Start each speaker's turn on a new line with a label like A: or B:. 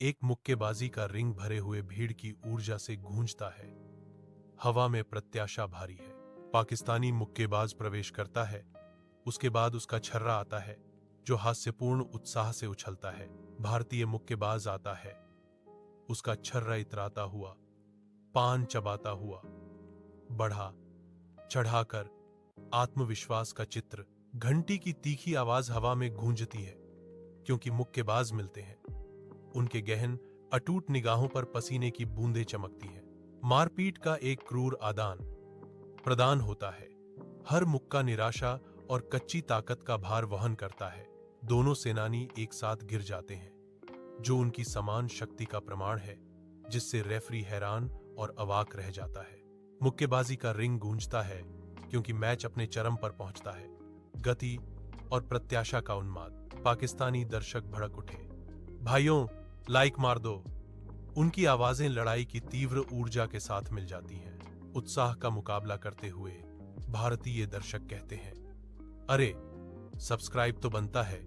A: एक मुक्केबाजी का रिंग भरे हुए भीड़ की ऊर्जा से गूंजता है। हवा में प्रत्याशा भारी है। पाकिस्तानी मुक्केबाज प्रवेश करता है, उसके बाद उसका छर्रा आता है जो हास्यपूर्ण उत्साह से उछलता है। भारतीय मुक्केबाज आता है, उसका छर्रा इतराता हुआ, पान चबाता हुआ, बढ़ा चढ़ाकर आत्मविश्वास का चित्र। घंटी की तीखी आवाज हवा में गूंजती है, क्योंकि मुक्केबाज मिलते हैं। उनके गहन अटूट निगाहों पर पसीने की बूंदें चमकती हैं। मारपीट का एक क्रूर आदान प्रदान होता है। हर मुक्का निराशा और कच्ची ताकत का भार वहन करता है। दोनों सेनानी एक साथ गिर जाते हैं, जो उनकी समान शक्ति का प्रमाण है, जिससे रेफरी हैरान और अवाक रह जाता है। मुक्केबाजी का रिंग गूंजता है क्योंकि मैच अपने चरम पर पहुंचता है। गति और प्रत्याशा का उन्माद। पाकिस्तानी दर्शक भड़क उठे, भाइयों लाइक मार दो। उनकी आवाजें लड़ाई की तीव्र ऊर्जा के साथ मिल जाती हैं। उत्साह का मुकाबला करते हुए भारतीय दर्शक कहते हैं, अरे सब्सक्राइब तो बनता है।